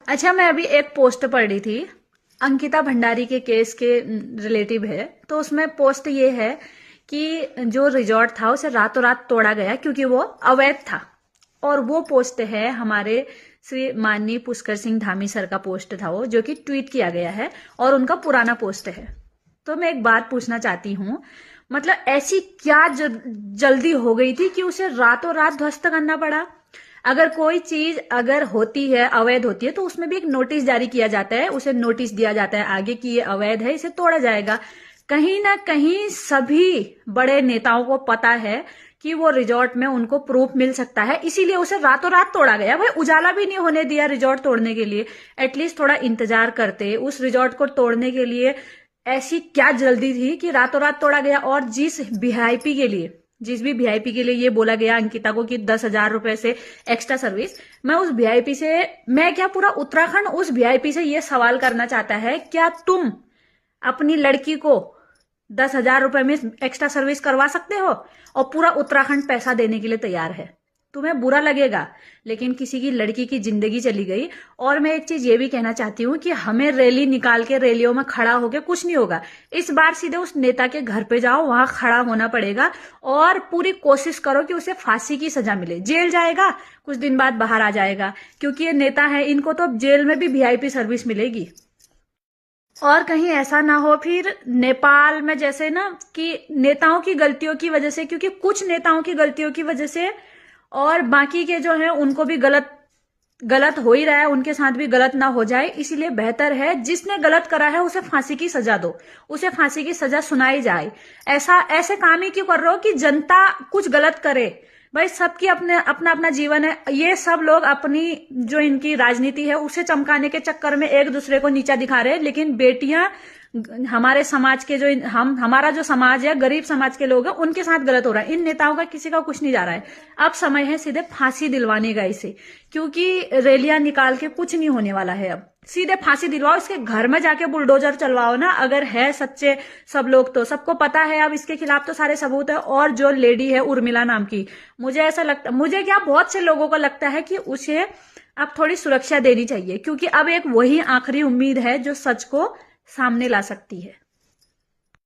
अच्छा, मैं अभी एक पोस्ट पढ़ रही थी, अंकिता भंडारी के केस के रिलेटिव है। तो उसमें पोस्ट ये है कि जो रिजॉर्ट था उसे रातों रात तोड़ा गया क्योंकि वो अवैध था। और वो पोस्ट है हमारे श्री माननीय पुष्कर सिंह धामी सर का पोस्ट था वो, जो कि ट्वीट किया गया है और उनका पुराना पोस्ट है। तो मैं एक बात पूछना चाहती हूँ, मतलब ऐसी क्या जल्दी हो गई थी कि उसे रातों रात ध्वस्त करना पड़ा? अगर कोई चीज अगर होती है, अवैध होती है, तो उसमें भी एक नोटिस जारी किया जाता है, उसे नोटिस दिया जाता है आगे कि ये अवैध है, इसे तोड़ा जाएगा। कहीं ना कहीं सभी बड़े नेताओं को पता है कि वो रिजॉर्ट में उनको प्रूफ मिल सकता है, इसीलिए उसे रातों रात तोड़ा गया। भाई उजाला भी नहीं होने दिया रिजॉर्ट तोड़ने के लिए, एटलीस्ट थोड़ा इंतजार करते उस रिजॉर्ट को तोड़ने के लिए। ऐसी क्या जल्दी थी कि रातों रात तोड़ा गया? और जिस भी वीआईपी के लिए ये बोला गया अंकिता को कि 10,000 रुपए से एक्स्ट्रा सर्विस, मैं क्या पूरा उत्तराखंड उस वीआईपी से ये सवाल करना चाहता है, क्या तुम अपनी लड़की को 10,000 रुपए में एक्स्ट्रा सर्विस करवा सकते हो? और पूरा उत्तराखंड पैसा देने के लिए तैयार है। तुम्हें बुरा लगेगा, लेकिन किसी की लड़की की जिंदगी चली गई। और मैं एक चीज ये भी कहना चाहती हूँ कि हमें रैली निकाल के रैलियों में खड़ा होकर कुछ नहीं होगा। इस बार सीधे उस नेता के घर पे जाओ, वहां खड़ा होना पड़ेगा और पूरी कोशिश करो कि उसे फांसी की सजा मिले। जेल जाएगा, कुछ दिन बाद बाहर आ जाएगा, क्योंकि ये नेता है, इनको तो जेल में भी वीआईपी सर्विस मिलेगी। और कहीं ऐसा ना हो फिर नेपाल में जैसे ना कि नेताओं की गलतियों की वजह से, क्योंकि कुछ नेताओं की गलतियों की वजह से और बाकी के जो है उनको भी गलत गलत हो ही रहा है, उनके साथ भी गलत ना हो जाए। इसीलिए बेहतर है जिसने गलत करा है उसे फांसी की सजा दो, उसे फांसी की सजा सुनाई जाए। ऐसे काम ही क्यों कर रहे हो कि जनता कुछ गलत करे? भाई सबकी अपना अपना जीवन है। ये सब लोग अपनी जो इनकी राजनीति है उसे चमकाने के चक्कर में एक दूसरे को नीचा दिखा रहे हैं, लेकिन बेटियां हमारे समाज के जो हमारा जो समाज है, गरीब समाज के लोग हैं, उनके साथ गलत हो रहा है। इन नेताओं का किसी का कुछ नहीं जा रहा है। अब समय है सीधे फांसी दिलवाने का इसे, क्योंकि रैलियां निकाल के कुछ नहीं होने वाला है। अब सीधे फांसी दिलवाओ, इसके घर में जाके बुलडोजर चलवाओ ना, अगर है सच्चे सब लोग तो। सबको पता है अब इसके खिलाफ तो सारे सबूत है। और जो लेडी है उर्मिला नाम की, मुझे ऐसा लगता, मुझे क्या बहुत से लोगों को लगता है कि उसे अब थोड़ी सुरक्षा देनी चाहिए, क्योंकि अब एक वही आखिरी उम्मीद है जो सच को सामने ला सकती है।